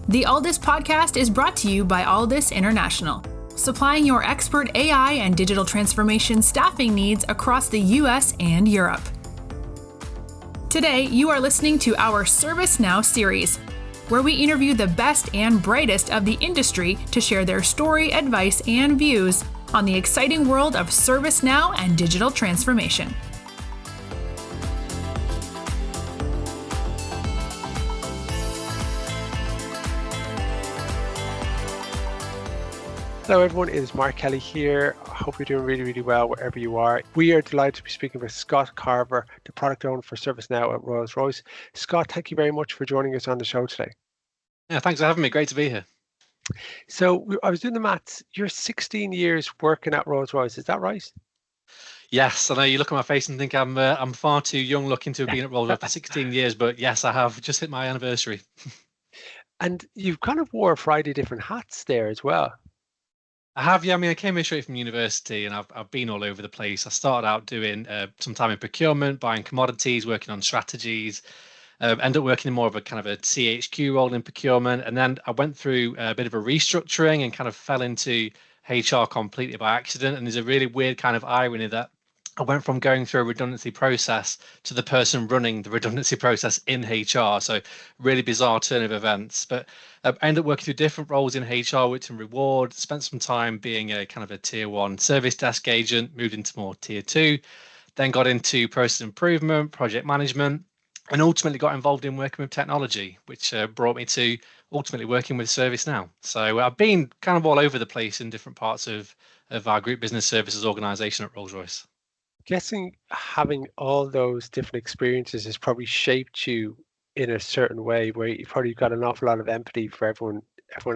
The Alldus podcast is brought to you by Alldus International, supplying your expert AI and digital transformation staffing needs across the US and Europe. Today, you are listening to our ServiceNow series, where we interview the best and brightest of the industry to share their story, advice, and views on the exciting world of ServiceNow and digital transformation. Hello everyone, it is Mark Kelly here. I hope you're doing really well wherever you are. We are delighted to be speaking with Scott Carver, the Product Owner for ServiceNow at Rolls Royce. Scott, thank you very much for joining us on the show today. Yeah, thanks for having me. Great to be here. So I was doing the maths. You're 16 years working at Rolls Royce, is that right? Yes, I know you look at my face and think I'm far too young looking to have been at Rolls Royce for 16 years, but yes, I have just hit my anniversary. And you've kind of wore a variety of different hats there as well. I have, yeah. I mean, I came here straight from university and I've been all over the place. I started out doing some time in procurement, buying commodities, working on strategies, ended up working in more of a kind of a CHQ role in procurement. And then I went through a bit of a restructuring and kind of fell into HR completely by accident. And there's a really weird kind of irony that I went from going through a redundancy process to the person running the redundancy process in HR. So really bizarre turn of events. But I ended up working through different roles in HR, which in reward, spent some time being a kind of a tier one service desk agent, moved into more tier two, then got into process improvement, project management, and ultimately got involved in working with technology, which brought me to ultimately working with ServiceNow. So I've been kind of all over the place in different parts of our group business services organization at Rolls Royce. Guessing having all those different experiences has probably shaped you in a certain way where you've probably got an awful lot of empathy for everyone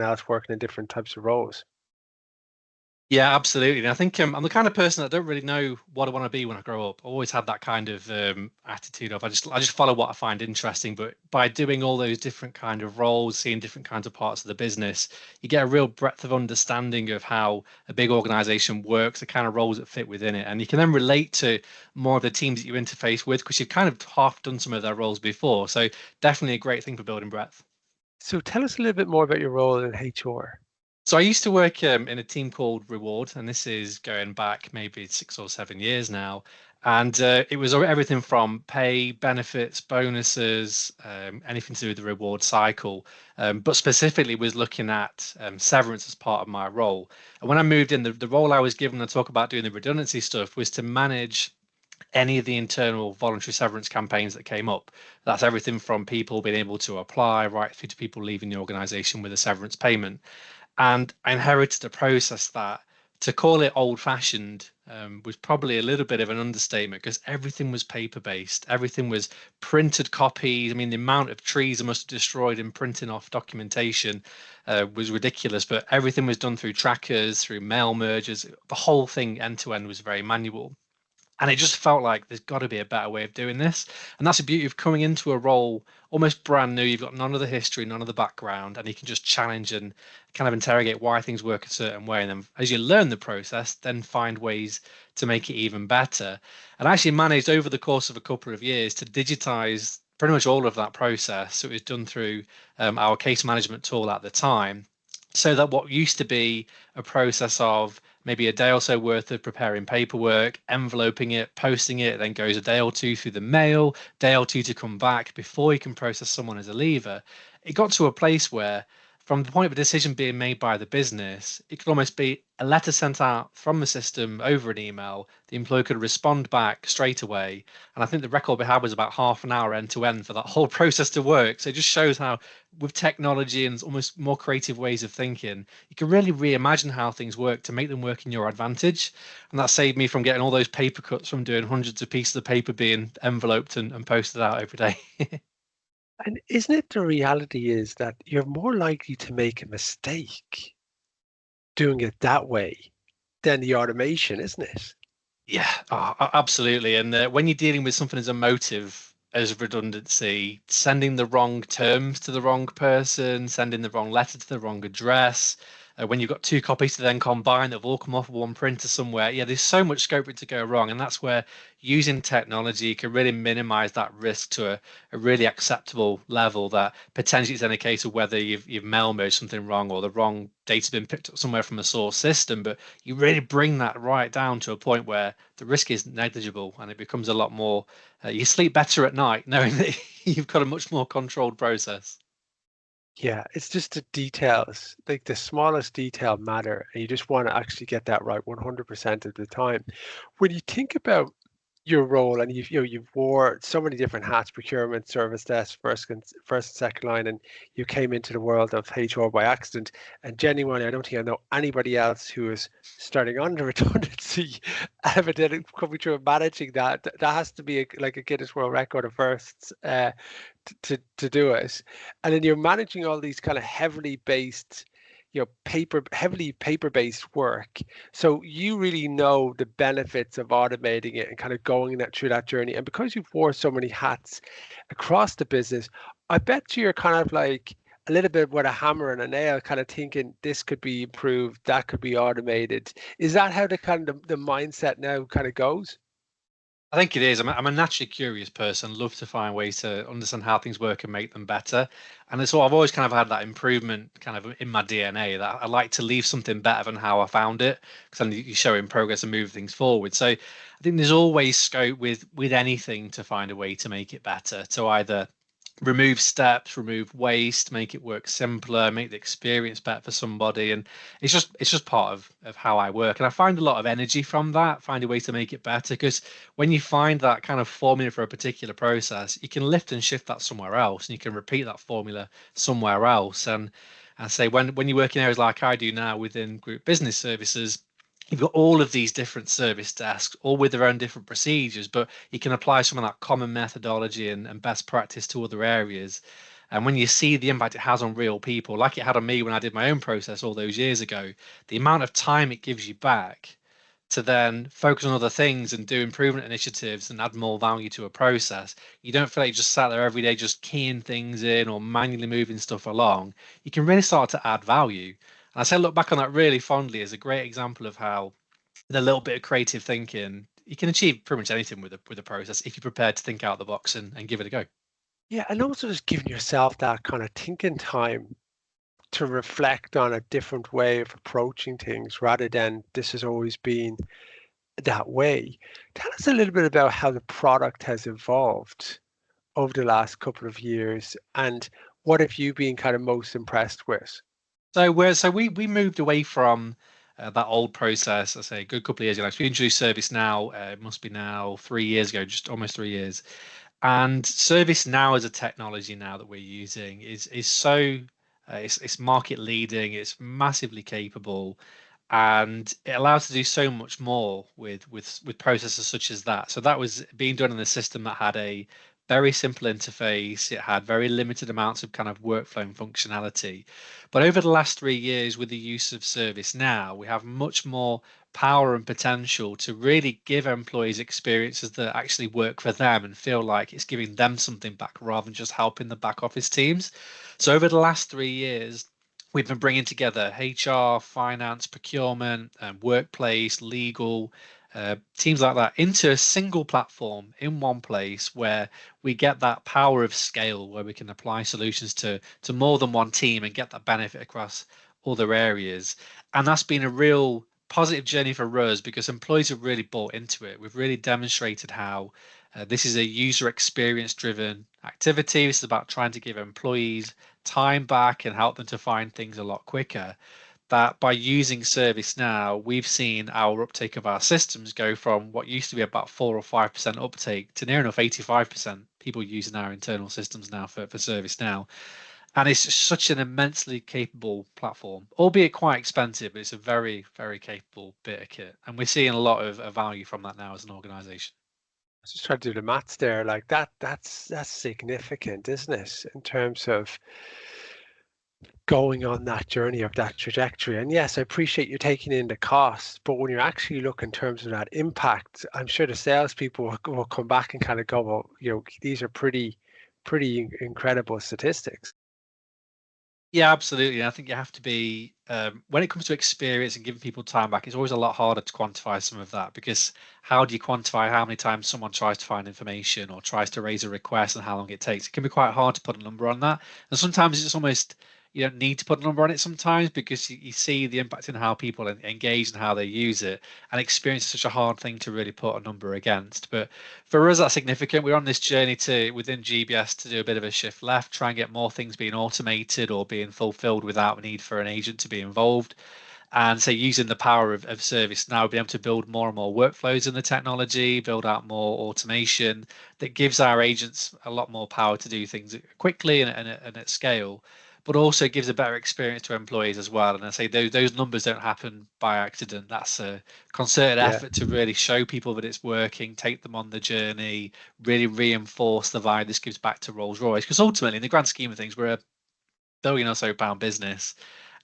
else working in different types of roles. Yeah, absolutely. And I think I'm the kind of person that don't really know what I want to be when I grow up. I always had that kind of attitude of I just follow what I find interesting. But by doing all those different kind of roles, seeing different kinds of parts of the business, you get a real breadth of understanding of how a big organization works, the kind of roles that fit within it. And you can then relate to more of the teams that you interface with because you've kind of half done some of their roles before. So definitely a great thing for building breadth. So tell us a little bit more about your role in HR. So I used to work in a team called Reward, and this is going back maybe 6 or 7 years now. And it was everything from pay, benefits, bonuses, anything to do with the reward cycle, but specifically was looking at severance as part of my role. And when I moved in, the role I was given to talk about doing the redundancy stuff was to manage any of the internal voluntary severance campaigns that came up. That's everything from people being able to apply right through to people leaving the organization with a severance payment. And I inherited a process that, to call it old-fashioned, was probably a little bit of an understatement because everything was paper-based. Everything was printed copies. I mean, the amount of trees I must have destroyed in printing off documentation was ridiculous, but everything was done through trackers, through mail mergers. The whole thing end-to-end was very manual. And it just felt like there's got to be a better way of doing this. And that's the beauty of coming into a role almost brand new. You've got none of the history, none of the background, and you can just challenge and kind of interrogate why things work a certain way. And then as you learn the process, then find ways to make it even better. And I actually managed over the course of a couple of years to digitize pretty much all of that process. So it was done through our case management tool at the time. So that what used to be a process of maybe a day or so worth of preparing paperwork, enveloping it, posting it, then goes a day or two through the mail, day or two to come back before you can process someone as a leaver. It got to a place where, from the point of a decision being made by the business, it could almost be a letter sent out from the system over an email. The employer could respond back straight away. And I think the record we had was about half an hour end to end for that whole process to work. So it just shows how, with technology and almost more creative ways of thinking, you can really reimagine how things work to make them work in your advantage. And that saved me from getting all those paper cuts from doing hundreds of pieces of paper being enveloped and posted out every day. And isn't it the reality is that you're more likely to make a mistake doing it that way than the automation, isn't it? Yeah, absolutely. And when you're dealing with something as emotive as redundancy, sending the wrong terms to the wrong person, sending the wrong letter to the wrong address, when you've got two copies to then combine that have all come off of one printer somewhere. Yeah, there's so much scope for it to go wrong, and that's where using technology can really minimize that risk to a really acceptable level, that potentially it's in a case of whether you've mail merged something wrong or the wrong data's been picked up somewhere from a source system, but you really bring that right down to a point where the risk is negligible and it becomes a lot more, you sleep better at night knowing that you've got a much more controlled process. Yeah, it's just the details, like the smallest detail matter, and you just want to actually get that right 100% of the time. When you think about your role, and you've wore so many different hats: procurement, service desk, first and second line, and you came into the world of HR by accident. And genuinely, I don't think I know anybody else who is starting on the redundancy evidently coming through and managing that. That has to be like a Guinness World Record of firsts. To do it, and then you're managing all these kind of heavily based, heavily paper based work. So you really know the benefits of automating it and kind of going that through that journey. And because you've wore so many hats across the business, I bet you're kind of like a little bit with a hammer and a nail, kind of thinking this could be improved, that could be automated. Is that how the kind of the mindset now kind of goes? I think it is. I'm a naturally curious person, love to find ways to understand how things work and make them better. And so I've always kind of had that improvement kind of in my DNA, that I like to leave something better than how I found it, because then you show in progress and move things forward. So I think there's always scope with anything to find a way to make it better, to either remove steps, remove waste, make it work simpler, make the experience better for somebody. And it's just part of how I work. And I find a lot of energy from that, find a way to make it better. Because when you find that kind of formula for a particular process, you can lift and shift that somewhere else, and you can repeat that formula somewhere else. And I say when you work in areas like I do now within group business services, you've got all of these different service desks, all with their own different procedures, but you can apply some of that common methodology and best practice to other areas. And when you see the impact it has on real people, like it had on me when I did my own process all those years ago, the amount of time it gives you back to then focus on other things and do improvement initiatives and add more value to a process. You don't feel like you just sat there every day just keying things in or manually moving stuff along. You can really start to add value. And I say look back on that really fondly as a great example of how, with a little bit of creative thinking, you can achieve pretty much anything with a process if you're prepared to think out the box and give it a go. Yeah, and also just giving yourself that kind of thinking time to reflect on a different way of approaching things rather than this has always been that way. Tell us a little bit about how the product has evolved over the last couple of years, and what have you been kind of most impressed with? So we moved away from that old process. I say a good couple of years ago. So we introduced ServiceNow. It must be now 3 years ago, just almost 3 years. And ServiceNow as a technology now that we're using is so it's market leading. It's massively capable, and it allows to do so much more with processes such as that. So that was being done in a system that had a very simple interface. It had very limited amounts of kind of workflow and functionality. But over the last 3 years, with the use of ServiceNow, we have much more power and potential to really give employees experiences that actually work for them and feel like it's giving them something back rather than just helping the back office teams. So over the last 3 years, we've been bringing together HR, finance, procurement, workplace, legal, teams like that into a single platform in one place where we get that power of scale, where we can apply solutions to more than one team and get that benefit across other areas. And that's been a real positive journey for us because employees have really bought into it. We've really demonstrated how this is a user experience driven activity. This is about trying to give employees time back and help them to find things a lot quicker. That by using ServiceNow, we've seen our uptake of our systems go from what used to be about 4 or 5% uptake to near enough 85% people using our internal systems now for ServiceNow. And it's such an immensely capable platform, albeit quite expensive, but it's a very, very capable bit of kit. And we're seeing a lot of value from that now as an organization. I was just trying to do the maths there, like that's significant, isn't it, in terms of going on that journey of that trajectory. And yes, I appreciate you taking in the costs, but when you actually look in terms of that impact, I'm sure the salespeople will come back and kind of go, well, these are pretty incredible statistics. Yeah, absolutely. I think you have to be, when it comes to experience and giving people time back, it's always a lot harder to quantify some of that because how do you quantify how many times someone tries to find information or tries to raise a request and how long it takes? It can be quite hard to put a number on that. And sometimes it's almost, you don't need to put a number on it sometimes because you see the impact in how people engage and how they use it. And experience is such a hard thing to really put a number against. But for us, that's significant. We're on this journey to within GBS to do a bit of a shift left, try and get more things being automated or being fulfilled without the need for an agent to be involved. And so using the power of ServiceNow, being able to build more and more workflows in the technology, build out more automation that gives our agents a lot more power to do things quickly and at scale, but also gives a better experience to employees as well. And I say those numbers don't happen by accident. That's a concerted Yeah. effort to really show people that it's working, take them on the journey, really reinforce the value this gives back to Rolls Royce. Because ultimately, in the grand scheme of things, we're a billion or so pound business.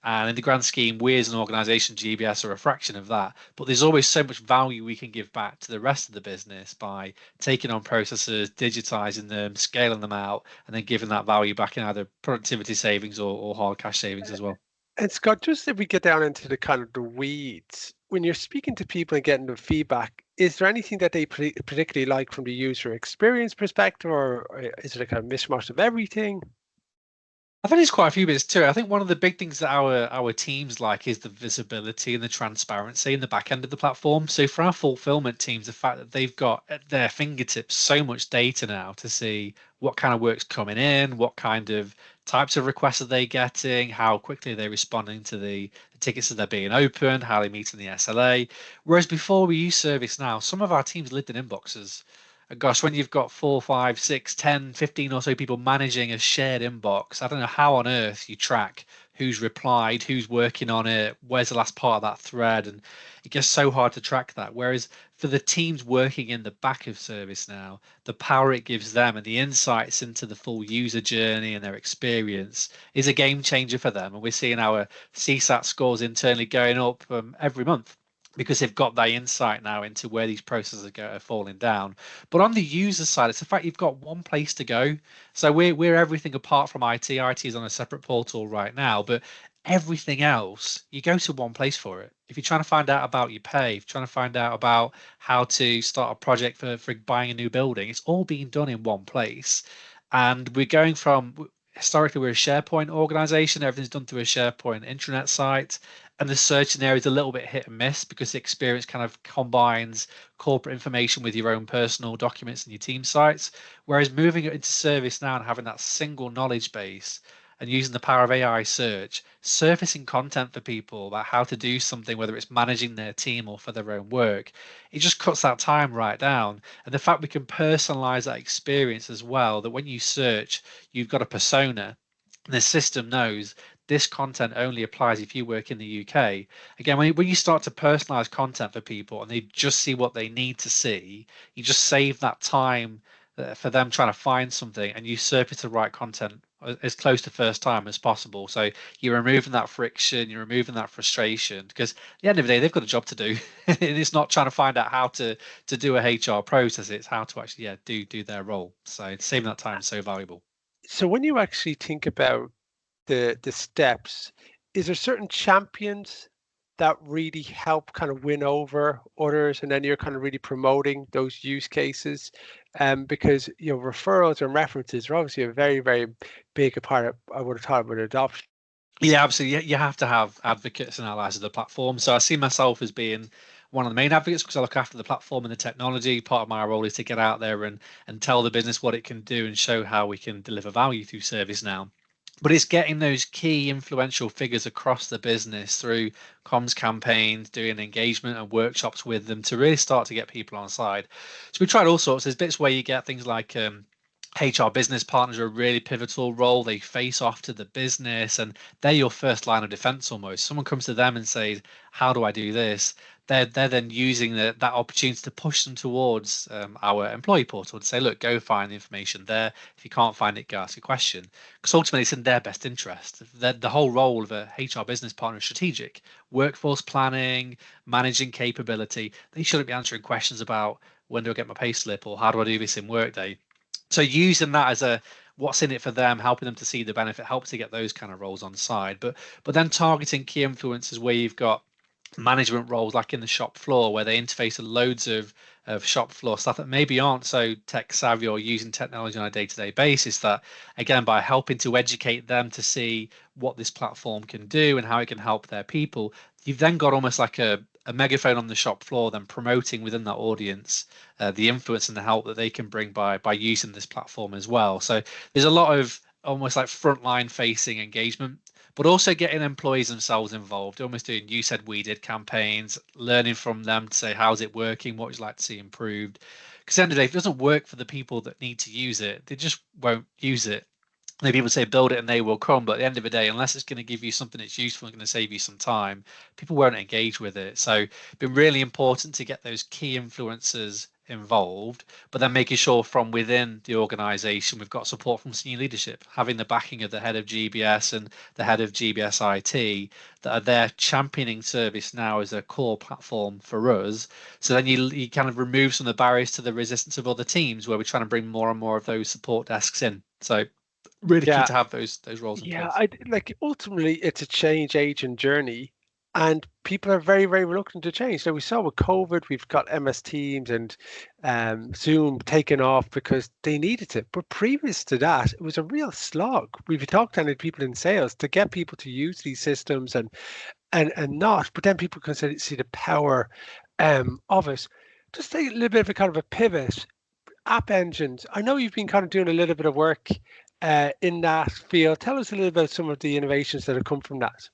And in the grand scheme, we as an organization, GBS, are a fraction of that. But there's always so much value we can give back to the rest of the business by taking on processes, digitizing them, scaling them out, and then giving that value back in either productivity savings or hard cash savings as well. And Scott, just if we get down into the kind of the weeds, when you're speaking to people and getting the feedback, is there anything that they particularly like from the user experience perspective, or is it a kind of mishmash of everything? I think there's quite a few bits too. I think one of the big things that our teams like is the visibility and the transparency in the back end of the platform. So for our fulfillment teams, the fact that they've got at their fingertips so much data now to see what kind of work's coming in, what kind of types of requests are they getting, how quickly they're responding to the tickets that are being opened, how they meet in the SLA. Whereas before we used ServiceNow, some of our teams lived in inboxes. And gosh, when you've got 4, 5, 6, 10, 15 or so people managing a shared inbox, I don't know how on earth you track who's replied, who's working on it, where's the last part of that thread. And it gets so hard to track that. Whereas for the teams working in the back of ServiceNow, the power it gives them and the insights into the full user journey and their experience is a game changer for them. And we're seeing our CSAT scores internally going up every month because they've got that insight now into where these processes are falling down. But on the user side, it's the fact you've got one place to go. So we're everything apart from IT. IT is on a separate portal right now, but everything else, you go to one place for it. If you're trying to find out about your pay, if you're trying to find out about how to start a project for buying a new building, it's all being done in one place. And we're going from historically we're a SharePoint organization, everything's done through a SharePoint intranet site. And the search in there is a little bit hit and miss because the experience kind of combines corporate information with your own personal documents and your team sites. Whereas moving it into ServiceNow and having that single knowledge base and using the power of AI search, surfacing content for people about how to do something, whether it's managing their team or for their own work, it just cuts that time right down. And the fact we can personalize that experience as well, that when you search, you've got a persona. And the system knows this content only applies if you work in the UK. Again, when you start to personalize content for people and they just see what they need to see, you just save that time for them trying to find something and you surface the right content as close to first time as possible. So you're removing that friction, you're removing that frustration because at the end of the day, they've got a job to do. And it's not trying to find out how to do a HR process, it's how to actually do their role. So saving that time is so valuable. So when you actually think about the steps, is there certain champions that really help kind of win over others, and then you're kind of really promoting those use cases? Because referrals and references are obviously a very, very big part of, I would have thought, with adoption. Yeah, absolutely. You have to have advocates and allies of the platform. So I see myself as being one of the main advocates because I look after the platform and the technology. Part of my role is to get out there and tell the business what it can do and show how we can deliver value through ServiceNow. But it's getting those key influential figures across the business through comms campaigns, doing engagement and workshops with them to really start to get people on side. So we tried all sorts. There's bits where you get things like HR business partners are a really pivotal role. They face off to the business and they're your first line of defense almost. Someone comes to them and says, how do I do this? They're then using that opportunity to push them towards our employee portal to say, look, go find the information there. If you can't find it, go ask a question. Because ultimately, it's in their best interest. The whole role of a HR business partner is strategic, workforce planning, managing capability. They shouldn't be answering questions about when do I get my pay slip or how do I do this in Workday. So using that as a what's in it for them, helping them to see the benefit, help to get those kind of roles on side. But then targeting key influencers where you've got management roles like in the shop floor where they interface with loads of shop floor staff that maybe aren't so tech savvy or using technology on a day-to-day basis, that again, by helping to educate them to see what this platform can do and how it can help their people, you've then got almost like a megaphone on the shop floor, then promoting within that audience the influence and the help that they can bring by using this platform as well. So there's a lot of almost like frontline facing engagement, but also getting employees themselves involved, almost doing you said we did campaigns, learning from them to say, how's it working? What would you like to see improved? Because at the end of the day, if it doesn't work for the people that need to use it, they just won't use it. Maybe people say build it and they will come, but at the end of the day, unless it's going to give you something that's useful and going to save you some time, people won't engage with it. So it's been really important to get those key influencers involved, but then making sure from within the organization we've got support from senior leadership, having the backing of the head of GBS and the head of GBS IT that are there championing ServiceNow as a core platform for us. So then you kind of remove some of the barriers to the resistance of other teams where we're trying to bring more and more of those support desks in. So really key Yeah, to have those roles in yeah. place. I like ultimately it's a change agent journey, and people are very, very reluctant to change. So we saw with COVID, we've got MS Teams and Zoom taken off because they needed it. But previous to that, it was a real slog. We've talked to people in sales to get people to use these systems and not, but then people can see the power of it. Just take a little bit of a kind of a pivot. App engines. I know you've been kind of doing a little bit of work in that field. Tell us a little about some of the innovations that have come from that.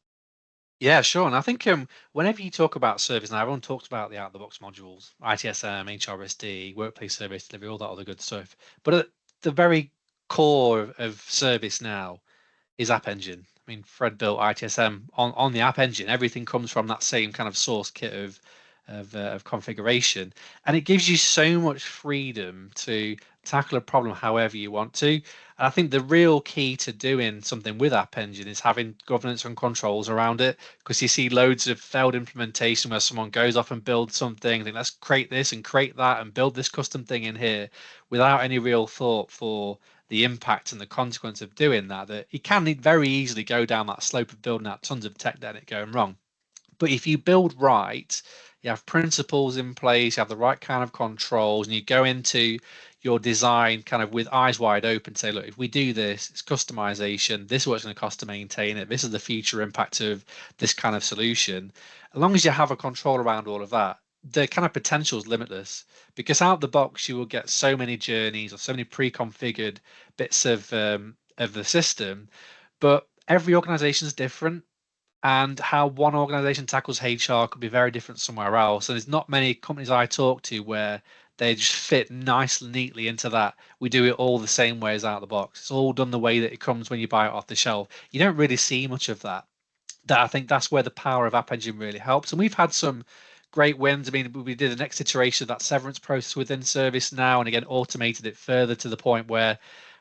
Yeah, sure. And I think whenever you talk about service now, everyone talks about the out-of-the-box modules, ITSM, HRSD, workplace service delivery, all that other good stuff. But at the very core of service now is App Engine. I mean, Fred built ITSM on the App Engine. Everything comes from that same kind of source kit of configuration, and it gives you so much freedom to tackle a problem however you want to. And I think the real key to doing something with App Engine is having governance and controls around it, because you see loads of failed implementation where someone goes off and builds something, think let's create this and create that and build this custom thing in here without any real thought for the impact and the consequence of doing that, that it can very easily go down that slope of building out tons of tech debt and it going wrong. But if you build right, you have principles in place, you have the right kind of controls, and you go into your design kind of with eyes wide open, say, look, if we do this, it's customization, this is what it's going to cost to maintain it, this is the future impact of this kind of solution. As long as you have a control around all of that, the kind of potential is limitless, because out of the box you will get so many journeys or so many pre-configured bits of the system, but every organization is different, and how one organization tackles HR could be very different somewhere else. And there's not many companies I talk to where they just fit nicely, neatly into that. We do it all the same way as out of the box. It's all done the way that it comes when you buy it off the shelf. You don't really see much of that. That I think that's where the power of App Engine really helps. And we've had some great wins. I mean, we did the next iteration of that severance process within ServiceNow, and again automated it further to the point where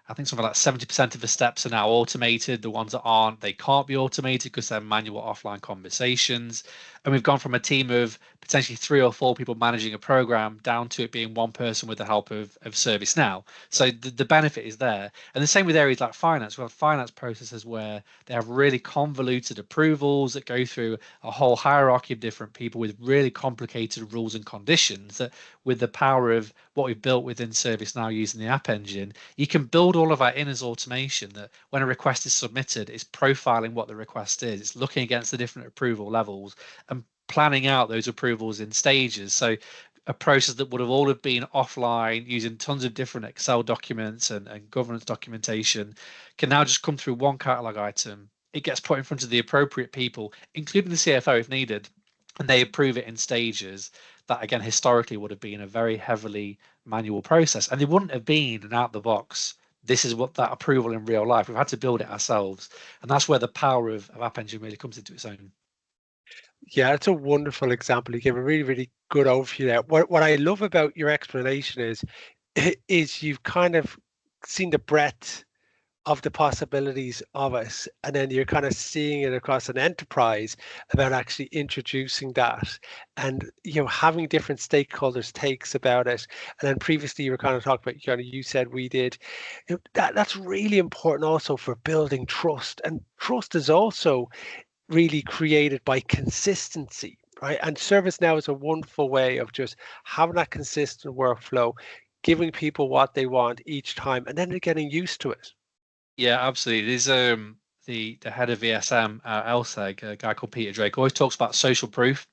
I think something like 70% of the steps are now automated. The ones that aren't, they can't be automated because they're manual offline conversations. And we've gone from a team of potentially 3 or 4 people managing a program down to it being one person with the help of ServiceNow. So the benefit is there. And the same with areas like finance. We have finance processes where they have really convoluted approvals that go through a whole hierarchy of different people with really complicated rules and conditions that, with the power of what we've built within ServiceNow using the App Engine, you can build all of that in as automation, that when a request is submitted, it's profiling what the request is. It's looking against the different approval levels and planning out those approvals in stages. So a process that would have all have been offline using tons of different Excel documents and governance documentation can now just come through one catalog item. It gets put in front of the appropriate people, including the CFO if needed, and they approve it in stages. That again historically would have been a very heavily manual process, and they wouldn't have been an out the box, this is what that approval in real life. We've had to build it ourselves, and that's where the power of App Engine really comes into its own. Yeah, it's a wonderful example. You gave a really, really good overview there. What I love about your explanation is you've kind of seen the breadth of the possibilities of it, and then you're kind of seeing it across an enterprise about actually introducing that, and having different stakeholders takes about it. And then previously you were kind of talking about, you said we did, that's really important also for building trust, and trust is also really created by consistency, right? And ServiceNow is a wonderful way of just having that consistent workflow, giving people what they want each time, and then they're getting used to it. Yeah, absolutely. There's the head of VSM at LSEG, a guy called Peter Drake, always talks about social proof.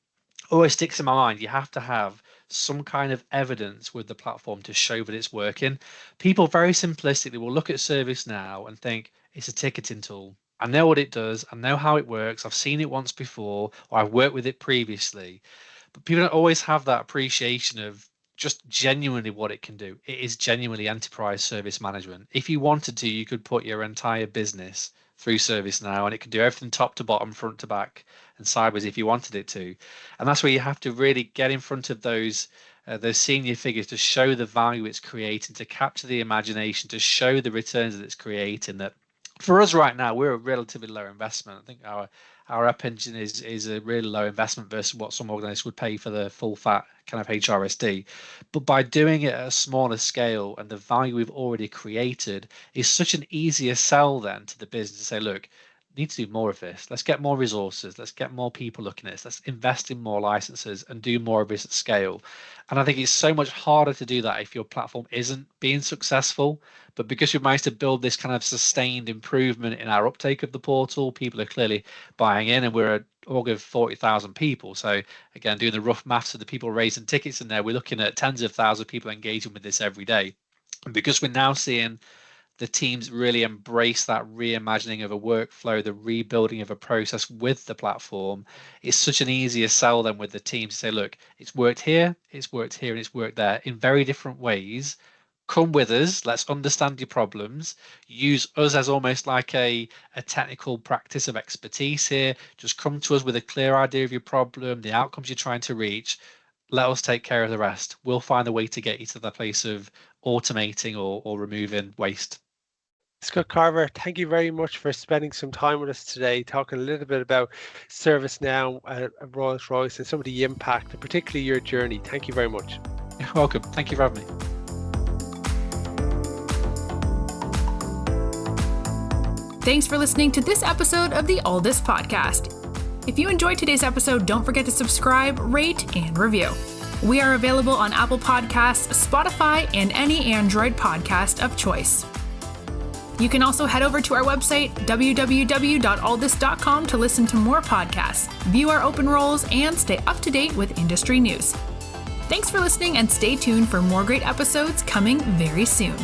Always sticks in my mind. You have to have some kind of evidence with the platform to show that it's working. People very simplistically will look at ServiceNow and think it's a ticketing tool. I know what it does. I know how it works. I've seen it once before, or I've worked with it previously. But people don't always have that appreciation of just genuinely what it can do. It is genuinely enterprise service management. If you wanted to, you could put your entire business through ServiceNow, and it can do everything top to bottom, front to back, and sideways if you wanted it to. And that's where you have to really get in front of those senior figures to show the value it's creating, to capture the imagination, to show the returns that it's creating. That for us right now, we're a relatively low investment. I think our app engine is a really low investment versus what some organizations would pay for the full fat kind of HRSD. But by doing it at a smaller scale, and the value we've already created is such an easier sell then to the business to say, look, need to do more of this. Let's get more resources. Let's get more people looking at this. Let's invest in more licenses and do more of this at scale. And I think it's so much harder to do that if your platform isn't being successful. But because we've managed to build this kind of sustained improvement in our uptake of the portal, people are clearly buying in, and we're at org of 40,000 people. So again, doing the rough maths of the people raising tickets in there, we're looking at tens of thousands of people engaging with this every day. And because we're now seeing the teams really embrace that reimagining of a workflow, the rebuilding of a process with the platform, it's such an easier sell then with the team to say, look, it's worked here, and it's worked there in very different ways. Come with us, let's understand your problems, use us as almost like a technical practice of expertise here. Just come to us with a clear idea of your problem, the outcomes you're trying to reach. Let us take care of the rest. We'll find a way to get you to the place of automating or removing waste. Scott Carver, thank you very much for spending some time with us today, talking a little bit about ServiceNow at Rolls Royce and some of the impact, and particularly your journey. Thank you very much. You're welcome. Thank you for having me. Thanks for listening to this episode of the Alldus podcast. If you enjoyed today's episode, don't forget to subscribe, rate, and review. We are available on Apple Podcasts, Spotify, and any Android podcast of choice. You can also head over to our website, www.alldus.com, to listen to more podcasts, view our open roles, and stay up to date with industry news. Thanks for listening, and stay tuned for more great episodes coming very soon.